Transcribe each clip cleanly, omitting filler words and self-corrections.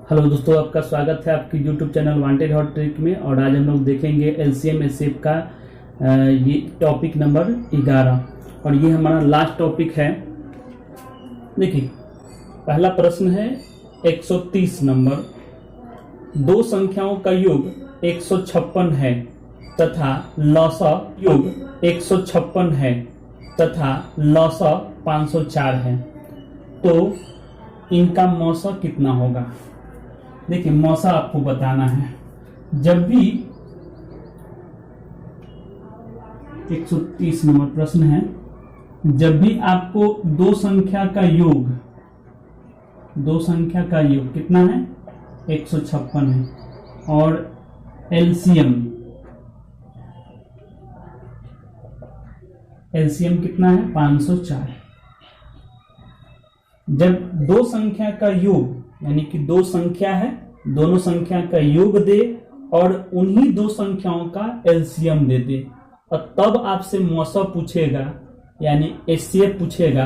Hello दोस्तों, आपका स्वागत है आपकी YouTube channel wanted hot trick में। और आज हम लोग देखेंगे एलसीएम एचसीएफ का ये टॉपिक नंबर 11 और ये हमारा लास्ट टॉपिक है। देखिए, पहला प्रश्न है 130 नंबर। दो संख्याओं का योग 156 है तथा लौसा योग 156 है तथा लौसा 504 है, तो इनका मौसा कितना होगा। देखिए, मौसा आपको बताना है। जब भी 130 नंबर प्रश्न है, जब भी आपको दो संख्या का योग कितना है 156 है और एलसीएम कितना है 504। जब दो संख्या का योग यानी कि दो संख्या है, दोनों संख्या का योग दे और उन्हीं दो संख्याओं का एलसीएम दे दे और तब आपसे मौसा पूछेगा यानी एचसीएफ पूछेगा,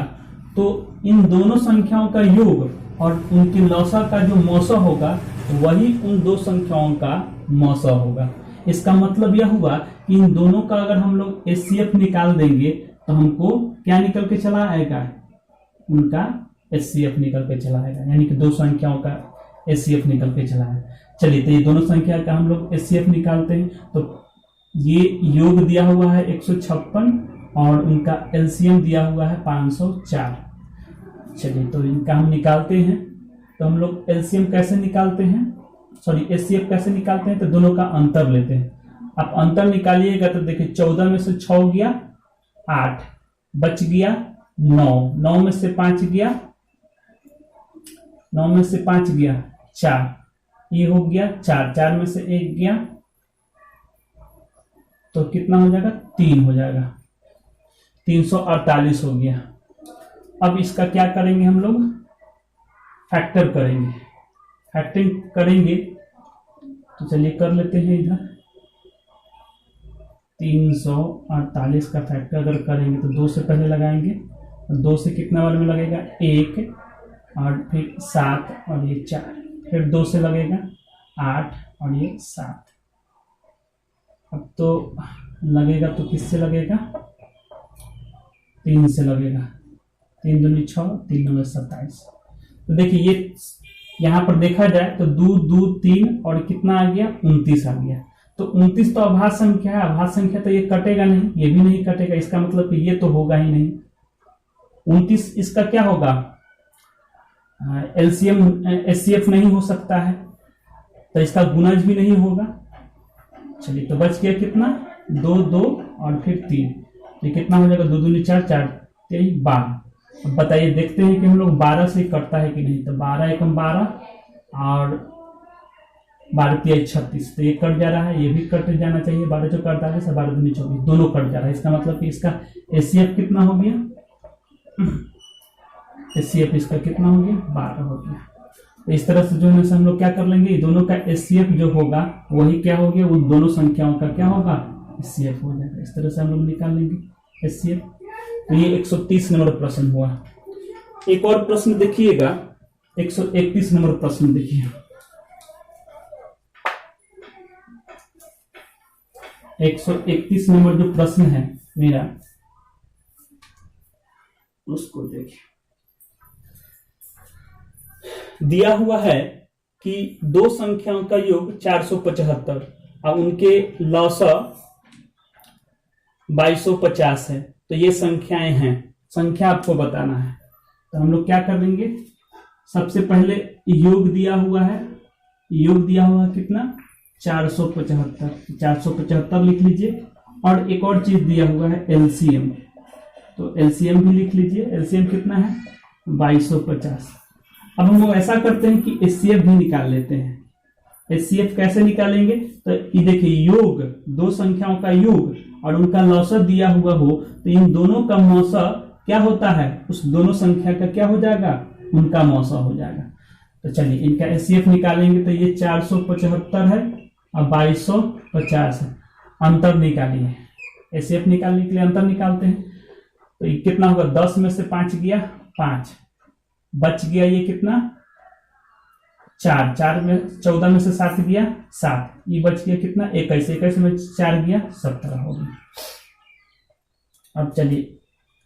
तो इन दोनों संख्याओं का योग और उनकी लौसा का जो मौसा होगा वही उन दो संख्याओं का मौसा होगा। इसका मतलब यह हुआ कि इन दोनों का अगर हम लोग एचसीएफ निकाल देंगे तो हमको क्या निकल के चला आएगा, उनका एचसीएफ निकल के चला आएगा, यानी कि दो संख्याओं का एचसीएफ निकल के चला आएगा। चलिए, तो ये दोनों संख्या का हम लोग एचसीएफ निकालते हैं। तो ये योग दिया हुआ है 156 और उनका एलसीएम दिया हुआ है 504। चलिए, तो इनका हम निकालते हैं। तो हम लोग एलसीएम कैसे निकालते हैं, एचसीएफ कैसे निकालते हैं, तो दोनों का अंतर लेते हैं। आप अंतर निकालिएगा तो देखिए 14 में से 6 गया 8, बच गया 9, 9 में से 5 गया 9 में से 5 गया 4, ये हो गया 4, 4 में से 1 गया तो कितना हो जाएगा 3 हो जाएगा, 348 हो गया। अब इसका क्या करेंगे, हम लोग फैक्टर करेंगे। फैक्टरिंग करेंगे तो चलिए कर लेते हैं। इधर 348 का फैक्टर अगर करेंगे तो 2 से पहले लगाएंगे, 2 से कितना वाले में लगेगा 1 और फिर 7 और ये 4, फिर 2 से लगेगा 8 और ये 7। अब तो लगेगा तो किससे लगेगा, 3 से लगेगा, 3 दूनी 6, 3 नंबर 27। तो देखिए, ये यहाँ पर देखा जाए तो 2 2 3 और कितना आ गया 29 आ गया। तो 29 तो अभाज्य संख्या है, अभाज्य संख्या तो ये कटेगा नहीं, ये भी नहीं कटेगा, इसका मतलब कि ये तो होगा ही नहीं। 29 इसका क्या होगा, एलसीएम एचसीएफ नहीं हो सकता है, तो इसका गुणज भी नहीं होगा। चलिए, तो बच गया कितना 2 2 और फिर 3, ये कितना हो जाएगा 2 दूनी 4, 4 3 12। अब बताइए, देखते हैं कि हम लोग 12 से कटता है कि नहीं। तो 12 एकम 12 और 12 3 36, तो ये कट जा रहा है, ये भी कट जाना चाहिए। 12 जो 48 है, 12 दूनी 24, दोनों कट जा रहा है। इसका मतलब कि इसका एचसीएफ कितना हो गया, एचसीएफ इसका कितना हो गया 12 हो गया। तो इस तरह से जो है हम लोग क्या कर लेंगे, दोनों का एचसीएफ जो होगा वही क्या हो गया, उन दोनों संख्याओं का क्या होगा एचसीएफ हो जाएगा। इस तरह से हम लोग निकाल लेंगे एचसीएफ। तो ये 130 नंबर प्रश्न हुआ। एक और प्रश्न देखिएगा, 131 नंबर प्रश्न देखिए। 131 नंबर जो प्रश्न है मेरा, उसको देखिए। दिया हुआ है कि दो संख्याओं का योग 475 और उनके लौसा 2250 है, तो ये संख्याएं हैं, संख्या आपको बताना है। तो हम लोग क्या कर देंगे, सबसे पहले योग दिया हुआ है, कितना 475 लिख लीजिए। और एक और चीज दिया हुआ है एलसीएम, तो एलसीएम भी लिख लीजिए। एलसीएम कितना है 2250। अब हम लोग ऐसा करते हैं कि एचसीएफ भी निकाल लेते हैं। एचसीएफ कैसे निकालेंगे, तो ये देखिए, योग दो संख्याओं का योग और उनका लौसा दिया हुआ हो तो इन दोनों का मौसा क्या होता है, उस दोनों संख्या का क्या हो जाएगा, उनका मौसा हो जाएगा। तो चलिए, इनका एचसीएफ निकालेंगे तो ये 475 है और 2250 है। अंतर निकालिए, एचसीएफ निकालने के लिए अंतर निकालते हैं। तो ये कितना होगा, 10 में से 5 गया 5, बच गया ये कितना 4, 4 में 14 में से 7 गया 7, ये बच गया कितना 21, 21 में 4 गया 17 हो गया। अब चलिए,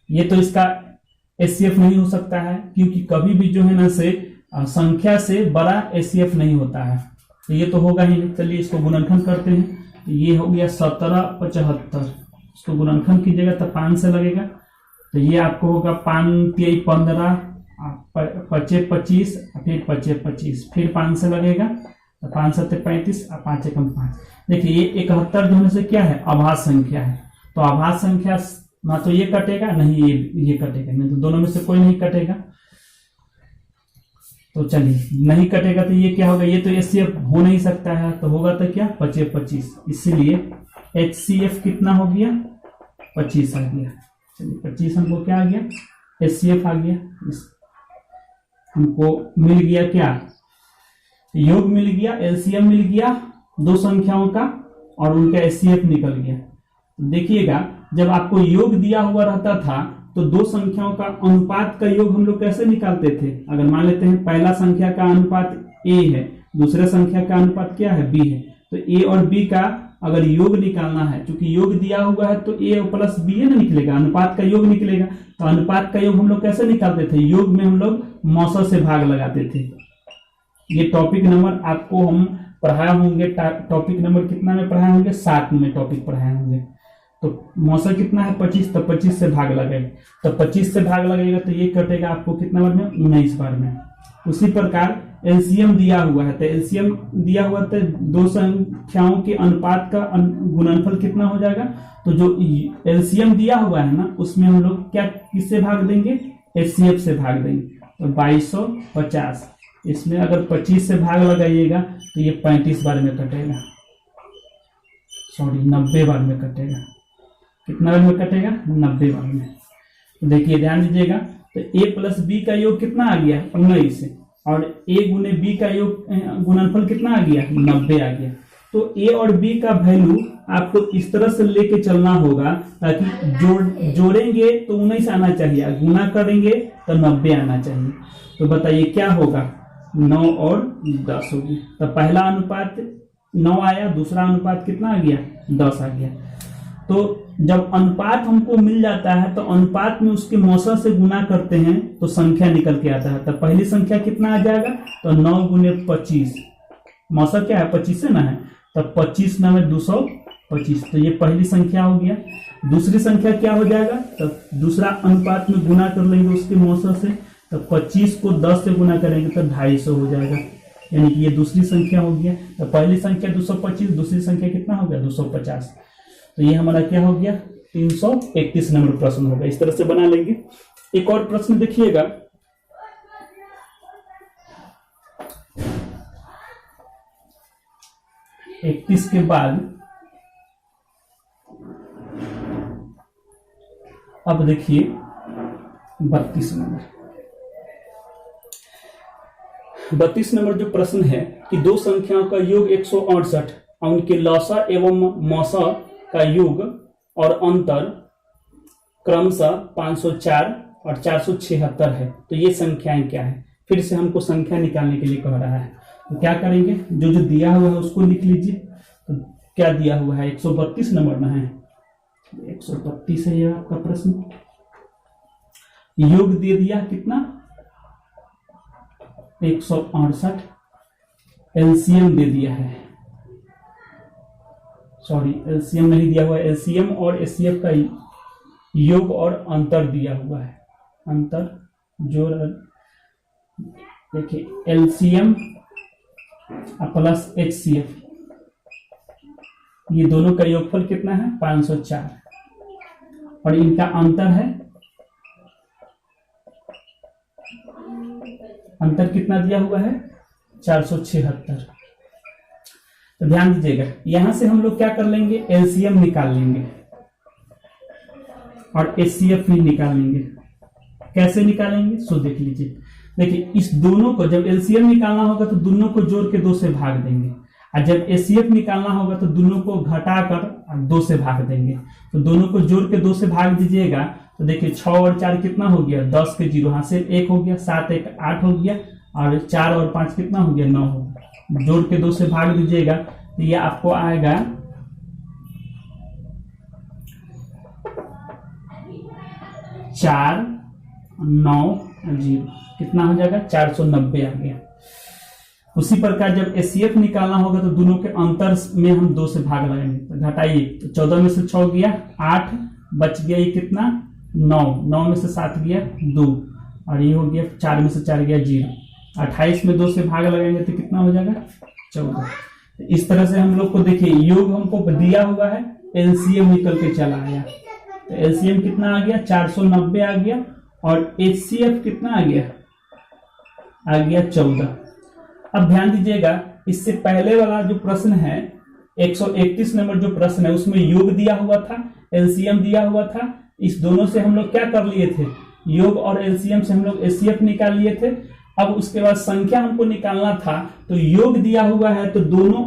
ये तो इसका एचसीएफ नहीं हो सकता है, क्योंकि कभी भी जो है ना से संख्या से बड़ा एचसीएफ नहीं होता है, तो ये तो होगा ही नहीं। चलिए इसको गुणनखंड करते हैं। तो ये हो गया 1775, इसको गुणनखंड कीजिएगा तो 5 से लगेगा, तो ये आपको होगा 5 3 15, 5 25, फिर 5 25, फिर 5 से लगेगा तो 5 7 35, 5 1 5। देखिए ये 71 जो है से क्या है, अभाज्य संख्या है। तो अभाज्य संख्या ना तो ये कटेगा नहीं ये कटेगा, नहीं तो दोनों में से कोई नहीं कटेगा। तो चलिए नहीं कटेगा तो ये क्या होगा, ये तो एचसीएफ हो नहीं सकता है, तो होगा तो क्या 25 25, इसीलिए एचसीएफ कितना हो गया 25 आ गया। चलिए 25 हमको क्या आ गया, एचसीएफ आ गया। हमको मिल गया क्या, योग मिल गया, एलसीएम मिल गया दो संख्याओं का, और उनका एचसीएफ निकल गया। देखिएगा जब आपको योग दिया हुआ रहता था तो दो संख्याओं का अनुपात का योग हम लोग कैसे निकालते थे। अगर मान लेते हैं पहला संख्या का अनुपात a है, दूसरे संख्या का अनुपात क्या है b है, तो a और b का अगर योग निकालना है, क्योंकि योग दिया हुआ है तो a प्लस b है ना निकलेगा, अनुपात का योग निकलेगा। तो अनुपात का योग हम लोग कैसे निकालते थे, योग में हम लोग मौसा से भाग लगाते थे। ये टॉपिक नंबर आपको हम पढ़ाए होंगे, टॉपिक नंबर कितना में पढ़ाए होंगे, 7 में टॉपिक पढ़ाए होंगे। तो मौसा कितना है 25, तो 25 से भाग लगाएगा, तो 25 से भाग लगेगा तो ये कटेगा आपको कितना बार में, 19 बार में। उसी प्रकार एलसीएम दिया हुआ है, तो एलसीएम दिया हुआ तो दो संख्याओं के अनुपात का गुणनफल कितना हो जाएगा। तो जो एलसीएम दिया हुआ है ना उसमें हम लोग क्या किससे भाग देंगे, एचसीएफ से भाग देंगे। तो 2250, इसमें अगर 25 से भाग लगाइएगा तो ये 35 बार में कटेगा, सॉरी 90 बार में कटेगा। कितना बार में कटेगा, 90 बार में। तो देखिए ध्यान दीजिएगा, तो a प्लस बी का योग कितना आ गया 19, और a गुने b का योग गुणनफल कितना आ गया 90 आ गया। तो a और b का वैल्यू आपको इस तरह से लेके चलना होगा ताकि जोड़ेंगे तो 19 आना चाहिए, गुना करेंगे तो 90 आना चाहिए। तो बताइए क्या होगा, 9 और 10 हो गया। तो पहला अनुपात 9 आया, दूसरा अनुपात कितना आ गया 10 आ गया। तो जब अनुपात हमको मिल जाता है तो अनुपात में उसके मौसा से गुना करते हैं तो संख्या निकल के आता है। तो पहली संख्या कितना आ जाएगा, तो 9 गुने 25, मौसा क्या है 25 से ना है, तो 25 9 में 225, तो ये पहली संख्या हो गया। दूसरी संख्या क्या हो जाएगा, तो दूसरा अनुपात में गुना कर लेंगे उसके मौसा से, तो 25 को 10 से गुना करेंगे तो 250 हो जाएगा, यानी कि ये दूसरी संख्या हो गया। तो पहली संख्या 225, दूसरी संख्या कितना हो गया 250, तो ये हमारा क्या हो गया 331 नंबर प्रश्न होगा। इस तरह से बना लेंगे। एक और प्रश्न देखिएगा, इकतीस के बाद अब देखिए 32 नंबर। 32 नंबर जो प्रश्न है कि दो संख्याओं का योग 168 और उनके लौसा एवं मौसा का योग और अंतर क्रमशः 504 और 476 है, तो ये संख्याएं क्या है। फिर से हमको संख्या निकालने के लिए कह रहा है, तो क्या करेंगे, जो जो दिया हुआ है उसको लिख लीजिए। तो क्या दिया हुआ है 132 नंबर ना है, 132 है ये आपका प्रश्न। योग दे दिया कितना 168, एलसीएम दे दिया है, सॉरी एलसीएम नहीं दिया हुआ है, एलसीएम और एचसीएफ का योग और अंतर दिया हुआ है, अंतर जोड़। देखिए एलसीएम प्लस एचसीएफ, ये दोनों का योगफल कितना है 504, और इनका अंतर है, अंतर कितना दिया हुआ है 476। तो ध्यान दीजिएगा, यहां से हम लोग क्या कर लेंगे, एलसीएम निकाल लेंगे और एचसीएफ भी निकाल लेंगे। कैसे निकालेंगे सो देख लीजिए। देखिए इस दोनों को जब एलसीएम निकालना होगा तो दोनों को जोड़ के 2 से भाग देंगे, और जब एचसीएफ निकालना होगा तो दोनों को घटाकर 2 से भाग देंगे। तो दोनों को जोड़ के 2 से भाग दीजिएगा तो देखिए 6 और 4 कितना हो गया 10 के 0, हाथ से 1 हो गया, 7 1 8 हो गया, और 4 और 5 कितना हो गया, 9 हो गया। जोड़ के 2 से भाग दीजिएगा तो ये आपको आएगा 4 9 0, कितना हो जाएगा 490 आ गया। उसी प्रकार जब एचसीएफ निकालना होगा तो दोनों के अंतर में हम 2 से भाग लगाएंगे, तो घटाइए तो 14 में से 6 गया 8, बच गया ये कितना 9, 9 में से 7 गया 2, और ये हो गया 4 में से 4 गया 0, 28 में 2 से भाग लगाएंगे तो कितना हो जाएगा 14। तो इस तरह से हम लोग को देखिए योग हमको दिया हुआ है, एलसीएम निकल के चला आया, तो एलसीएम कितना आ गया 490 आ गया, और एचसीएफ कितना आ गया 14। अब ध्यान दीजिएगा, इससे पहले वाला जो प्रश्न है 131 नंबर जो प्रश्न है उसमें योग दिया हुआ था, एलसीएम दिया हुआ था, इस दोनों से हम लोग क्या कर लिए थे, योग और एलसीएम से हम लोग एचसीएफ निकाल लिए थे। अब उसके बाद संख्या हमको निकालना था, तो योग दिया हुआ है तो दोनों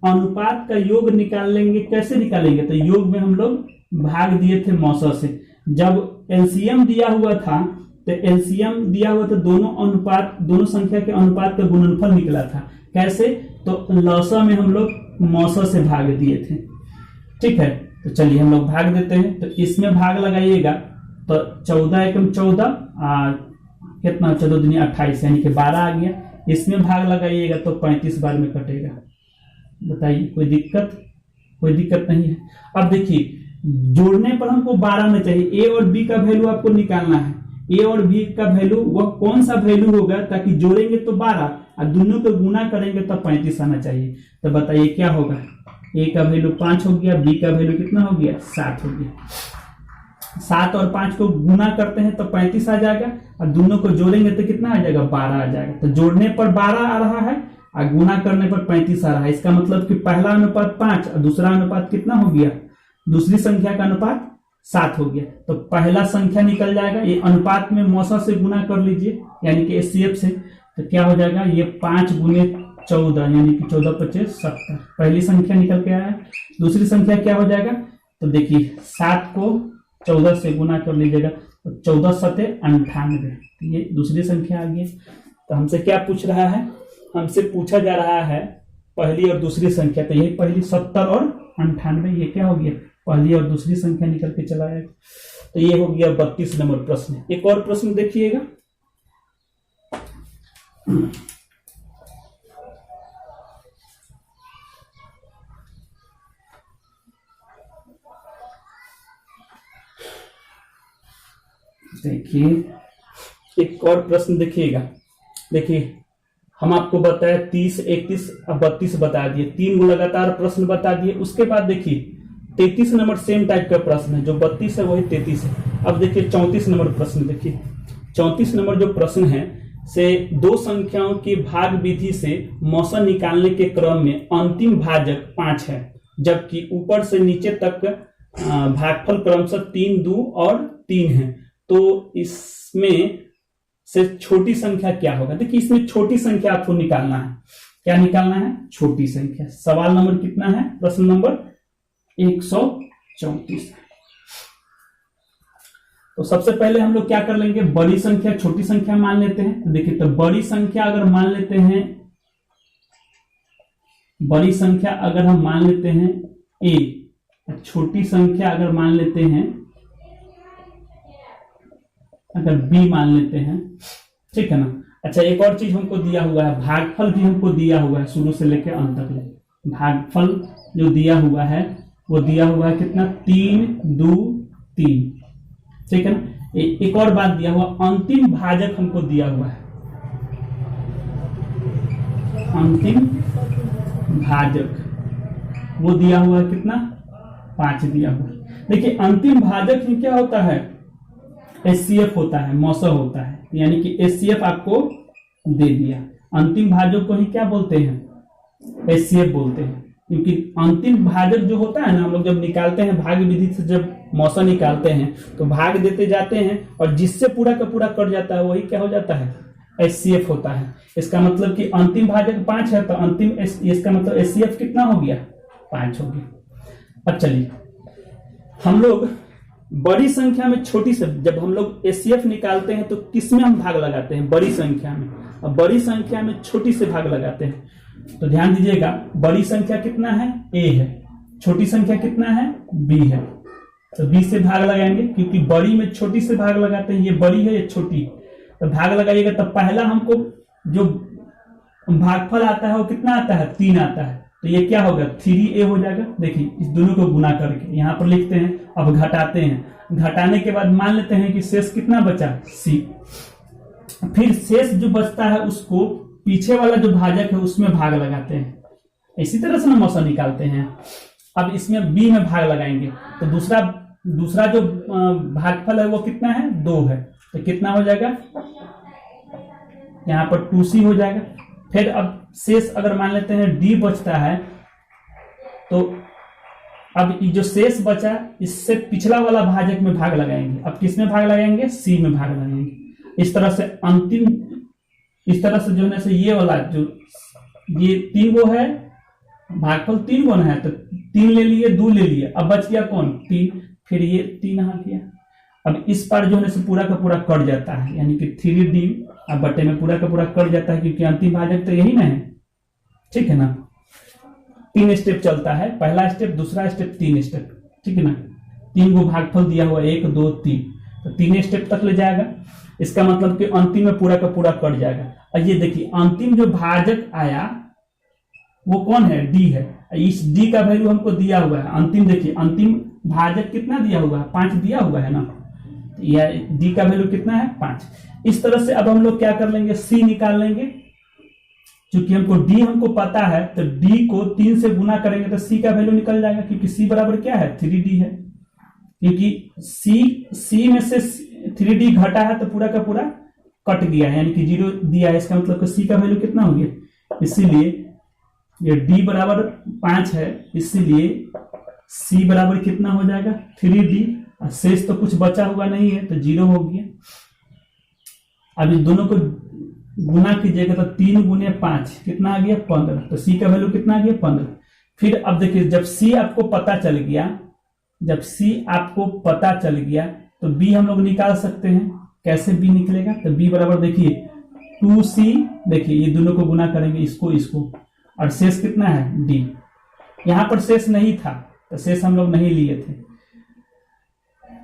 अनुपात का योग निकाल लेंगे। कैसे निकालेंगे, तो योग में हम लोग भाग दिए थे मौसा से। जब एलसीएम दिया हुआ था तो एलसीएम दिया हुआ तो दोनों संख्या के अनुपात का गुणनफल निकला था। कैसे, तो लौसा में हम लोग मौसा से भाग दिए थे। ठीक है, तो चलिए हम लोग भाग देते हैं। तो इसमें भाग लगाइएगा तो 14 एकम 14, कितना 14 दूनी 28 यानी कि 12 आ गया। इसमें भाग लगाइएगा तो 35 बार में कटेगा। बताइए कोई दिक्कत नहीं है। अब देखिए जोड़ने पर हमको 12 में चाहिए, ए और बी का वैल्यू आपको निकालना है। ए और बी का वैल्यू वह कौन सा वैल्यू होगा, ताकि जोड़ेंगे तो 12 और दोनों को गुना करेंगे तो 35 आना चाहिए। तो बताइए क्या होगा, ए का वैल्यू 5 हो गया, बी का वैल्यू कितना हो गया 7 हो गया। 7 और 5 को गुना करते हैं तो 35 आ जाएगा, और दोनों को जोड़ेंगे तो कितना आ जाएगा 12 आ जाएगा। तो जोड़ने पर 12 आ रहा है और गुना करने पर 35 आ रहा है। इसका मतलब कि पहला अनुपात 5 और दूसरा अनुपात कितना हो गया, दूसरी संख्या का अनुपात 7 हो गया। तो पहला संख्या निकल जाएगा, ये अनुपात में मौसा से गुना कर लीजिए यानी कि एचसीएफ से, तो क्या हो जाएगा ये 5 गुने 14 यानी कि 14 25 70, पहली संख्या निकल के आया। दूसरी संख्या क्या हो जाएगा, तो देखिए 7 को 14 से गुना कर लीजिएगा तो 14 सते 98, ये दूसरी संख्या आ गई। तो हमसे क्या पूछ रहा है, हमसे पूछा जा रहा है पहली और दूसरी संख्या। तो यही पहली 70 और 98, ये क्या हो गया पहली और दूसरी संख्या निकल के चला आएगा। तो ये हो गया 32 नंबर प्रश्न। एक और प्रश्न देखिएगा, देखिए एक और प्रश्न देखिएगा। देखिए हम आपको बताया 30 31 और 32 बता दिए, 3 लगातार प्रश्न बता दिए। उसके बाद देखिए 33 नंबर सेम टाइप का प्रश्न है, जो 32 है वही 33 है। अब देखिए 34 नंबर प्रश्न देखिए। 34 नंबर जो प्रश्न है से दो संख्याओं की भाग विधि से मौसा निकालने के क्रम में अंतिम भाजक 5 है, जबकि ऊपर से नीचे तक भागफल क्रमशः 3 2 और 3 है। तो इसमें से छोटी संख्या क्या होगा। देखिए इसमें छोटी संख्या आपको निकालना है। क्या निकालना है, छोटी संख्या। सवाल नंबर कितना है, प्रश्न नंबर 134। तो सबसे पहले हम लोग क्या कर लेंगे, बड़ी संख्या छोटी संख्या मान लेते हैं। तो देखिए तो बड़ी संख्या अगर मान लेते हैं, बड़ी संख्या अगर हम मान लेते हैं a, छोटी संख्या अगर मान लेते हैं, अगर b मान लेते हैं, ठीक है ना। अच्छा एक और चीज हमको दिया हुआ है, भागफल भी हमको दिया हुआ है शुरू से लेकर अंत तक ले। भागफल जो दिया हुआ है वो दिया हुआ है कितना, 3 2 3, ठीक है ना। एक और बात दिया हुआ, अंतिम भाजक हमको दिया हुआ है, अंतिम भाजक वो दिया हुआ है कितना, 5 दिया हुआ है। देखिए अंतिम भाजक में क्या होता है, एचसीएफ होता है, मौसा होता है, यानी कि एचसीएफ आपको दे दिया। अंतिम भाजक को ही क्या बोलते हैं, एचसीएफ बोलते हैं। क्योंकि अंतिम भाजक जो होता है ना, हम लोग जब निकालते हैं भाग विधि से, जब मौसा निकालते हैं तो भाग देते जाते हैं और जिससे पूरा का पूरा कट जाता है वही क्या हो जाता है, एचसीएफ होता है। इसका मतलब कि अंतिम भाजक 5 है तो अंतिम इसका मतलब एचसीएफ कितना हो गया, 5 हो गया। अब चलिए हम लोग बड़ी संख्या में छोटी से, जब हम लोग एचसीएफ निकालते हैं तो किसमें हम भाग लगाते हैं, बड़ी संख्या में। अब बड़ी संख्या में छोटी से भाग लगाते हैं। तो ध्यान दीजिएगा, बड़ी संख्या कितना है, a है, छोटी संख्या कितना है, b है। तो b से भाग लगाएंगे, क्योंकि बड़ी में छोटी से भाग लगाते हैं, ये बड़ी है ये छोटी, तो भाग लगाइएगा। तो पहला हमको जो भागफल आता है वो कितना आता है, 3 आता है। तो ये क्या होगा, 3a हो जाएगा। देखिए इस दोनों को गुना करके यहाँ पर लिखते हैं। अब घटाते हैं, घटाने के बाद मान लेते हैं कि शेष कितना बचा, c। फिर शेष जो बचता है उसको पीछे वाला जो भाजक है उसमें भाग लगाते हैं। इसी तरह से हम औसत निकालते हैं। अब इसमें b में भाग लगाएंगे, तो दूसरा जो भागफल है वो कितना है, 2 है। तो कितना हो जाएगा, यहाँ पर 2c हो जाएगा। फिर अब शेष अगर मान लेते हैं d बचता है, तो अब ये जो शेष बचा इससे पिछला वाला भाजक में भाग लगाएंगे। अब किस में भाग लगाएंगे, c में भाग लगाएंगे। इस तरह से अंतिम, इस तरह से जो है से ये वाला जो ये 3 गो है, भागफल 3 गो है, तो 3 ले लिए, 2 ले लिए, अब बच गया कौन, 3। फिर ये 3 आ गया। अब इस पार जो है से पूरा का पूरा कट जाता है, यानी कि 3d अब बटे में पूरा का पूरा कट जाता है, क्योंकि अंतिम भाजक तो यही ना है, ठीक है ना। 3 स्टेप चलता है, पहला स्टेप, दूसरा स्टेप, 3 स्टेप, ठीक है ना। 3 गो भागफल दिया हुआ, 1 2 3, तो 3 स्टेप तक ले जाएगा। इसका मतलब कि अंतिम में पूरा का पूरा कट जाएगा। और ये देखिए अंतिम जो भाजक आया वो कौन है, d है। इस d का वैल्यू हमको दिया हुआ है। अंतिम देखिए, अंतिम भाजक कितना दिया हुआ है, 5 दिया हुआ है ना, या d का वैल्यू कितना है, 5। इस तरह से अब हम लोग क्या कर लेंगे, c निकाल लेंगे। क्योंकि हमको d हमको पता है, तो d को 3 से गुना करेंगे तो c का वैल्यू निकल जाएगा, क्योंकि c बराबर क्या है, 3d है। क्योंकि c में से 3d घटा है तो पूरा का पूरा कट गया है, यानी कि 0 दिया है। इसका मतलब c का वैल्यू कितना हो गया, इसीलिए ये d बराबर 5 है, इसीलिए c बराबर कितना हो जाएगा, 3d। शेष तो कुछ बचा हुआ नहीं है, तो 0 हो गया। अब इस दोनों को गुना कीजिएगा तो 3 गुने 5 कितना आ गया, 15। तो c का वैल्यू कितना आ गया, 15। फिर अब देखिए, जब c आपको पता चल गया, जब c आपको पता चल गया तो b हम लोग निकाल सकते हैं। कैसे b निकलेगा, तो b बराबर देखिए 2c, देखिए ये दोनों को गुना करेंगे, इसको, और शेष कितना है, d। यहां पर शेष नहीं था, तो शेष हम लोग नहीं लिए थे,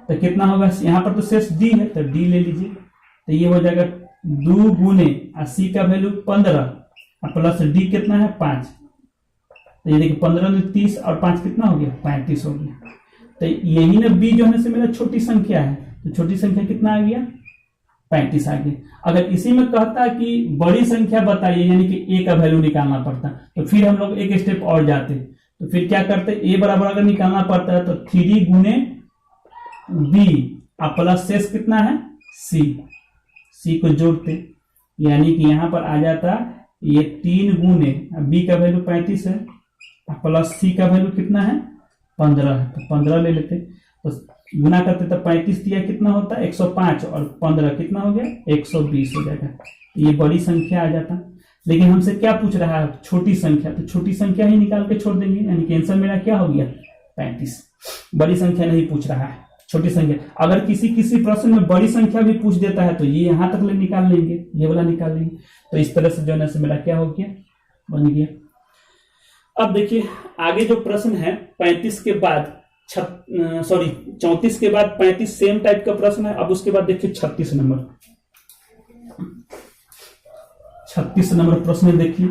तो कितना होगा, यहां पर तो शेष d है, तो d ले लीजिए। तो ये हो जाएगा 2 गुने c का वैल्यू 15 प्लस d कितना है, 5। तो ये देखिए 15 में 30 और 5 कितना हो गया, 35 हो गया। तो यही ना b जो है से मेरा छोटी संख्या है, तो छोटी संख्या कितना आ गया, 35 आ गया। अगर इसी में कहता कि बड़ी संख्या बताइए, यानी कि a का वैल्यू निकालना पड़ता, तो फिर हम लोग एक स्टेप और जाते। तो फिर क्या करते, a बराबर अगर निकालना पड़ता है तो 3 गुने b प्लस शेष कितना है, c को जोड़ते, यानी कि यहां पर आ जाता ये 3 गुने b का वैल्यू 35 है प्लस c का वैल्यू कितना है, 15 है, तो 15 ले लेते। तो गुना करते तो 35 दिया कितना होता है, 105, और 15 कितना हो गया, 120 हो जाएगा। ये बड़ी संख्या आ जाता। लेकिन हमसे क्या पूछ रहा है, छोटी संख्या, तो छोटी संख्या ही निकाल के छोड़ देंगे, यानी कि आंसर मेरा क्या हो गया, 35। बड़ी संख्या नहीं पूछ रहा है, छोटी संख्या। अगर किसी प्रश्न में बड़ी संख्या भी पूछ देता है तो ये यहां तक ले निकाल लेंगे, ये वाला निकाल लेंगे। तो इस तरह से जो है मेरा क्या हो गया, बन गया। अब देखिए आगे जो प्रश्न है 35 के बाद 34 के बाद 35 सेम टाइप का प्रश्न है। अब उसके बाद देखिए 36 नंबर प्रश्न देखिए।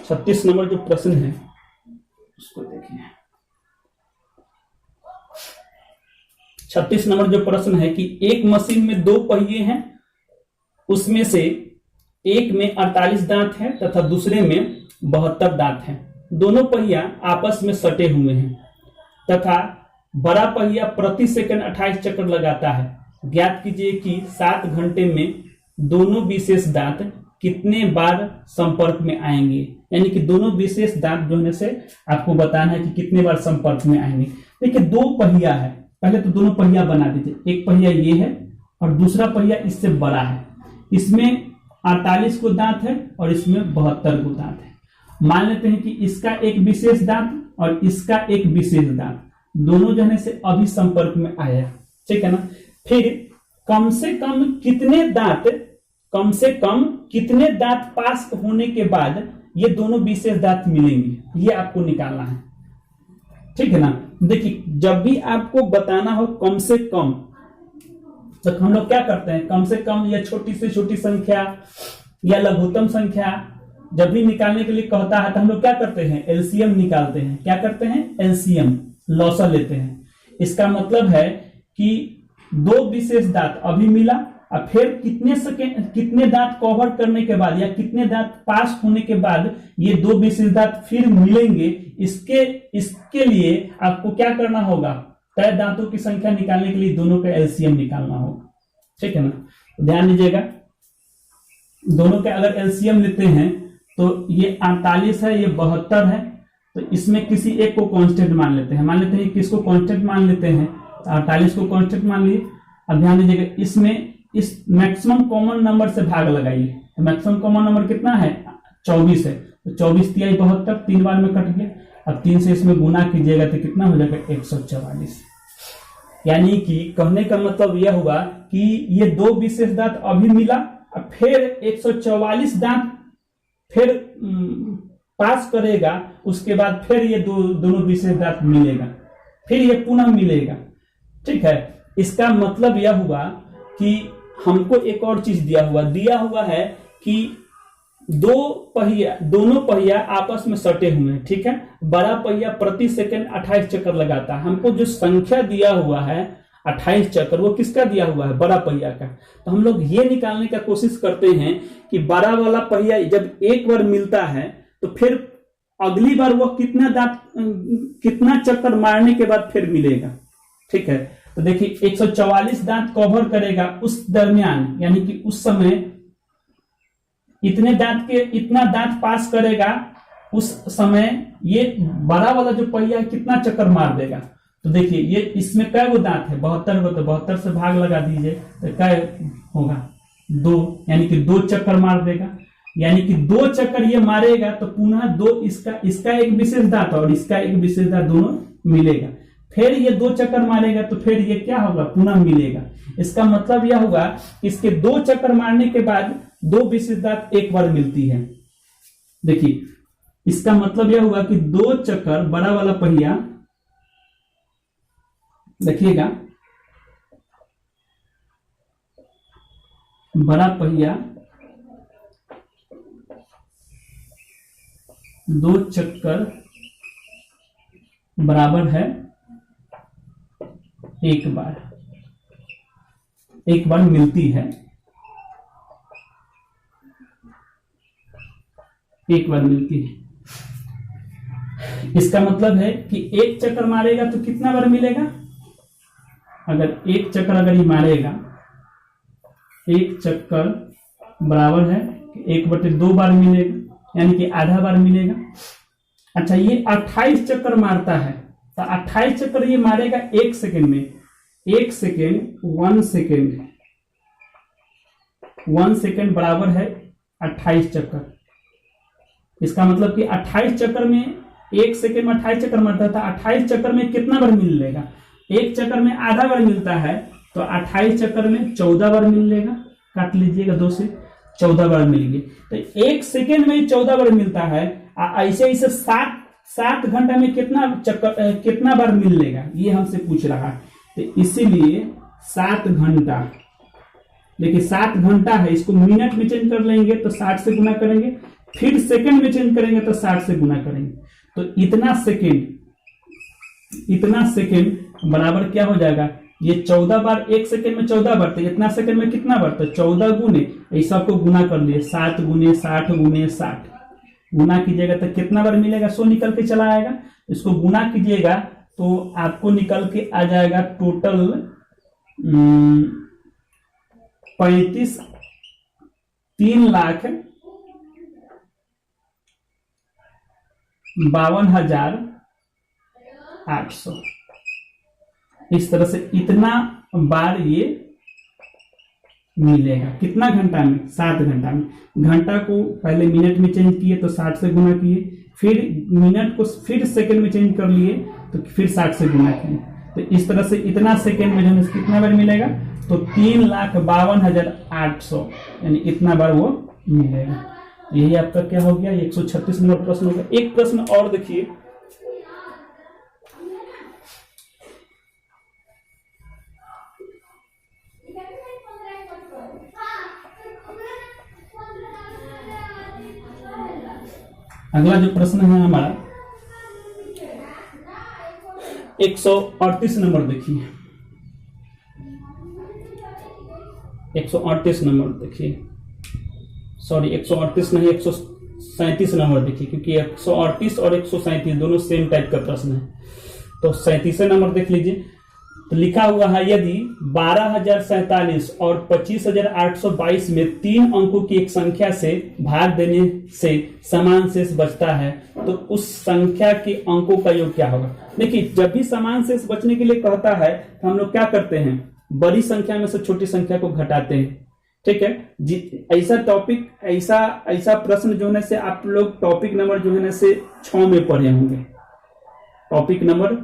छत्तीस नंबर जो प्रश्न है उसको देखिए। 36 नंबर जो प्रश्न है कि एक मशीन में 2 पहिए हैं, उसमें से एक में 48 दांत हैं तथा दूसरे में 72 दांत हैं। दोनों पहिया आपस में सटे हुए हैं तथा बड़ा पहिया प्रति सेकंड 28 चक्कर लगाता है। ज्ञात कीजिए कि 7 घंटे में दोनों विशेष दांत कितने बार संपर्क में आएंगे। यानी कि दोनों विशेष दांत जो है से आपको बताना है कि कितने बार संपर्क में आएंगे। देखिए 2 पहिया है, पहले तो दोनों पहिया बना दीजिए। एक पहिया ये है और दूसरा पहिया इससे बड़ा है। इसमें 48 को दांत है और इसमें 72 को दांत है। मान लेते हैं कि इसका एक विशेष दांत और इसका एक विशेष दांत। दोनों जने से अभी संपर्क में आया, ठीक है ना। फिर कम से कम कितने दांत पास होने के बाद ये दोनों विशेष दांत मिलेंगे, ये आपको निकालना है, ठीक है ना। देखिए जब भी आपको बताना हो कम से कम, तो हम लोग क्या करते हैं, कम से कम या छोटी से छोटी संख्या या लघुत्तम संख्या जब भी निकालने के लिए कहता है तो हम लोग क्या करते हैं, एलसीएम निकालते हैं। क्या करते हैं, एलसीएम, लॉसा लेते हैं। इसका मतलब है कि दो विशेष दांत अभी मिला और फिर कितने दांत कवर करने के बाद या कितने दांत पास होने के बाद ये दो विशेष दांत फिर मिलेंगे, इसके लिए आपको क्या करना होगा, तय दांतों की संख्या निकालने के लिए दोनों का एलसीएम निकालना होगा, ठीक है ना। तो ध्यान दीजिएगा, दोनों का अगर एलसीएम लेते हैं तो ये 48 है, ये 72 है, तो इसमें किसी एक को कांस्टेंट मान लेते हैं। मान लेते हैं किसको कांस्टेंट मान लेते हैं, 48 को कांस्टेंट मान लिए। अब ध्यान दीजिएगा, इसमें इस मैक्सिमम कॉमन नंबर से भाग लगाइए। तो मैक्सिमम कॉमन नंबर कितना है, 24 है, तो 24 तिहाई 72, 3 बार में कट गया। अब 3 से इसमें गुना कीजिएगा तो कितना हो जाएगा, 144। यानी कि कहने का मतलब यह हुआ कि ये दो विशेष दांत अभी मिला और फिर 144 दांत फिर पास करेगा, उसके बाद फिर ये दोनों विशेष दांत मिलेगा, फिर ये पुनः मिलेगा, ठीक है। इसका मतलब यह हुआ कि हमको एक और चीज दिया हुआ है कि दोनों पहिया आपस में सटे हुए हैं, ठीक है। बड़ा पहिया प्रति सेकंड 28 चक्कर लगाता है। हमको जो संख्या दिया हुआ है 28 चक्कर, वो किसका दिया हुआ है, बड़ा पहिया का। तो हम लोग ये निकालने का कोशिश करते हैं कि बड़ा वाला पहिया जब एक बार मिलता है तो फिर अगली बार वो कितना चक्कर मारने के बाद फिर मिलेगा, ठीक है। तो देखिए 144 दांत कवर करेगा उस दरमियान, यानी कि उस समय इतना दांत पास करेगा, उस समय ये बड़ा वाला जो पहिया है कितना चक्कर मार देगा। तो देखिए ये इसमें कै गो दांत है, 72 को, तो 72 से भाग लगा दीजिए तो क्या होगा, 2, यानी कि 2 चक्कर मार देगा। यानी कि 2 चक्कर ये मारेगा तो पुनः 2 इसका एक विशेष दांत और इसका एक विशेष दांत दोनों मिलेगा। फिर ये 2 चक्कर मारेगा तो फिर ये क्या होगा, पुनः मिलेगा। इसका मतलब यह होगा इसके 2 चक्कर मारने के बाद 2 विशेष दांत एक बार मिलती है। देखिए इसका मतलब यह होगा कि 2 चक्कर बड़ा वाला पहिया, देखिएगा बड़ा पहिया 2 चक्कर बराबर है एक बार मिलती है, एक बार मिलती है। इसका मतलब है कि एक चक्कर मारेगा तो कितना बार मिलेगा, अगर एक चक्कर अगर ये मारेगा, एक चक्कर बराबर है 1/2 बार मिलेगा, यानी कि आधा बार मिलेगा। अच्छा ये 28 चक्कर मारता है, तो 28 चक्कर ये मारेगा 1 सेकेंड में, 1 सेकेंड बराबर है 28 चक्कर। इसका मतलब कि 28 चक्कर में 1 सेकेंड में 28 चक्कर मारता था, 28 चक्कर में कितना बार मिलेगा, एक चक्कर में आधा बार मिलता है, तो 28 चक्कर में 14 बार मिलेगा। काट लीजिएगा 2 से, 14 बार मिल गए। तो 1 सेकेंड में 14 बार मिलता है, ऐसे 7 घंटा में कितना बार मिलेगा, ये हमसे पूछ रहा है। तो इसीलिए 7 घंटा, देखिए 7 घंटा है, इसको मिनट में चेंज कर लेंगे तो 60 से गुना करेंगे, फिर सेकंड में चेंज करेंगे तो 60 से गुना करेंगे, तो इतना सेकंड बराबर क्या हो जाएगा, ये 14 बार, 1 सेकंड में 14 बार, तो इतना सेकंड में कितना बार, तो 14 गुने, ऐसा को गुना कर लिए, 7 गुने 60 गुने 60 गुना कीजिएगा तो कितना बार मिलेगा, 100 निकल के चला आएगा। इसको गुना कीजिएगा तो आपको निकल के आ जाएगा टोटल 3,52,800। इस तरह से इतना बार ये मिलेगा, कितना घंटा में, 7 घंटा में। घंटा को पहले मिनट में चेंज किए तो 60 से गुना किए, फिर मिनट को फिर सेकंड में चेंज कर लिए तो फिर 60 से गुना किए, तो इस तरह से इतना सेकेंड में जो है कितना बार मिलेगा, तो 3,52,800 यानी इतना बार वो मिलेगा। यही आपका क्या हो गया, 136 नंबर प्रश्न होगा। एक प्रश्न और देखिए, अगला जो प्रश्न है हमारा 138 नंबर देखिए, 138 नंबर देखिए, सॉरी 138 नहीं 137 नंबर देखिए, क्योंकि 138 और 137 दोनों सेम टाइप का प्रश्न है। तो 37 नंबर देख लीजिए, तो लिखा हुआ है यदि 12,047 और 25,822 में 3 अंकों की एक संख्या से भाग देने से समान शेष बचता है तो उस संख्या के अंकों का योग क्या होगा। देखिए, जब भी समान शेष बचने के लिए कहता है तो हम लोग क्या करते हैं, बड़ी संख्या में से छोटी संख्या को घटाते हैं। ठीक है जी, ऐसा टॉपिक ऐसा प्रश्न जो है से आप लोग टॉपिक नंबर जो है से 6 में पढ़े होंगे, टॉपिक नंबर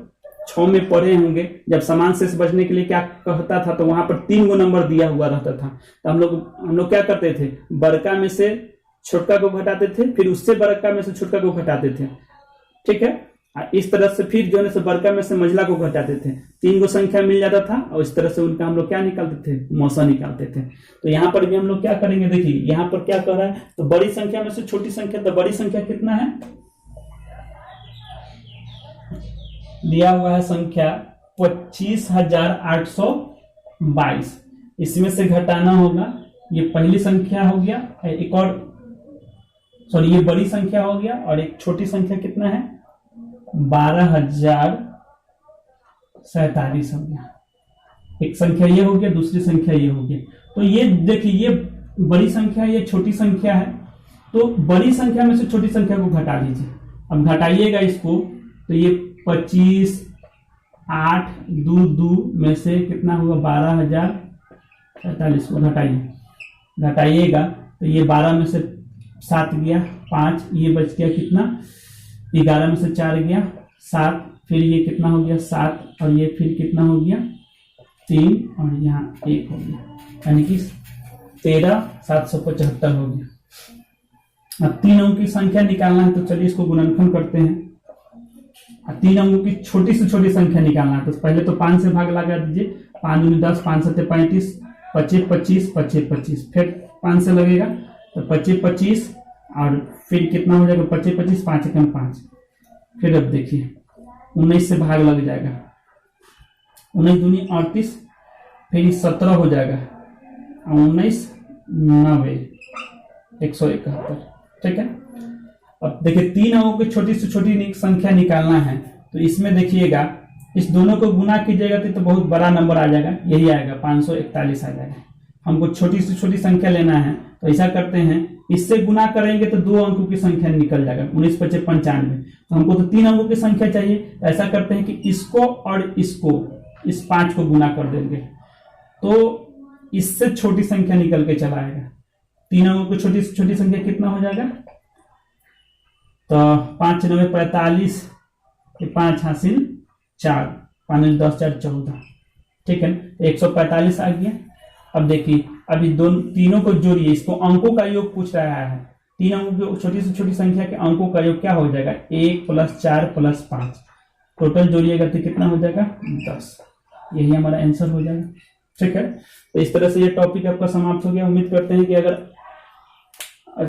6 में पढ़े होंगे। जब समान शेष बचने के लिए क्या कहता था, तो वहां पर 3 गो नंबर दिया हुआ रहता था। तो हम लोग क्या करते थे, बड़का में से छोटका को घटाते थे, फिर उससे बड़का में से छोटका को घटाते थे। ठीक है, इस तरह से फिर जो है से बड़का में से मझला को घटाते थे, 3 गो संख्या मिल जाता था, और इस तरह से उनका हम लोग क्या निकालते थे, मौसा निकालते थे। तो यहाँ पर भी हम लोग क्या करेंगे, देखिए यहाँ पर क्या कर रहा है, तो बड़ी संख्या में से छोटी संख्या, तो बड़ी संख्या कितना है, दिया हुआ है संख्या 25,822। इसमें से घटाना होगा, ये पहली संख्या हो गया, एक और सॉरी ये बड़ी संख्या हो गया, और एक छोटी संख्या कितना है 12,047 हो गया। एक संख्या ये हो गया, दूसरी संख्या ये हो गया। तो ये देखिए, ये बड़ी संख्या है, ये छोटी संख्या है। तो बड़ी संख्या में से छोटी संख्या को घटा लीजिए। अब घटाइएगा इसको, तो ये 25, 8, 2 में से कितना हुआ 12,047 को घटाइएगा, तो ये 12 में से 7 गया, 5, ये बच गया कितना 11 में से 4 गया 7, फिर ये कितना हो गया 7, और ये फिर कितना हो गया 3, और यहाँ 1 हो गया, यानी कि 13,775 हो गया। अब 3 अंकों की संख्या निकालना है, तो चलिए इसको गुणनखंड करते हैं। 3 अंकों की छोटी से छोटी संख्या निकालना है, तो पहले तो 5 से भाग लगा दीजिए, 5 दूनी 10, 5 सत्ते 35, 25 25, 25 25, फिर 5 से लगेगा तो 25 25, और फिर कितना हो जाएगा 25 25, 5 एकम 5, फिर अब देखिए 19 से भाग लग जाएगा, 19 दूनी 38, फिर 17 हो जाएगा, 19 90, 171। ठीक है, अब देखिए 3 अंकों की छोटी से छोटी संख्या निकालना है, तो इसमें देखिएगा इस दोनों को गुना कीजिएगा तो बहुत बड़ा नंबर आ जाएगा, यही आएगा 541 आ जाएगा। हमको छोटी से छोटी संख्या लेना है, तो ऐसा करते हैं, इससे गुना करेंगे तो 2 अंकों की संख्या निकल जाएगा, 19 25 95। तो हमको तो 3 अंकों की संख्या चाहिए, तो ऐसा करते हैं कि इसको और इसको, इस 5 को गुना कर देंगे, तो इससे छोटी संख्या निकल के चला आएगा। 3 अंकों की छोटी से छोटी संख्या कितना हो जाएगा, तो 5 9 45, 5 हासिल 4, 5 10 4 14। ठीक है, 145 आ गया। अब देखिए, अभी तीनों को जोड़िए, इसको अंकों का योग पूछ रहा है। 3 अंकों की छोटी से छोटी संख्या के अंकों का योग क्या हो जाएगा, 1 + 4 + 5, टोटल जोड़िएगा तो कितना हो जाएगा 10। यही हमारा आंसर हो जाएगा। ठीक है, तो इस तरह से ये टॉपिक आपका समाप्त हो गया। उम्मीद करते हैं कि अगर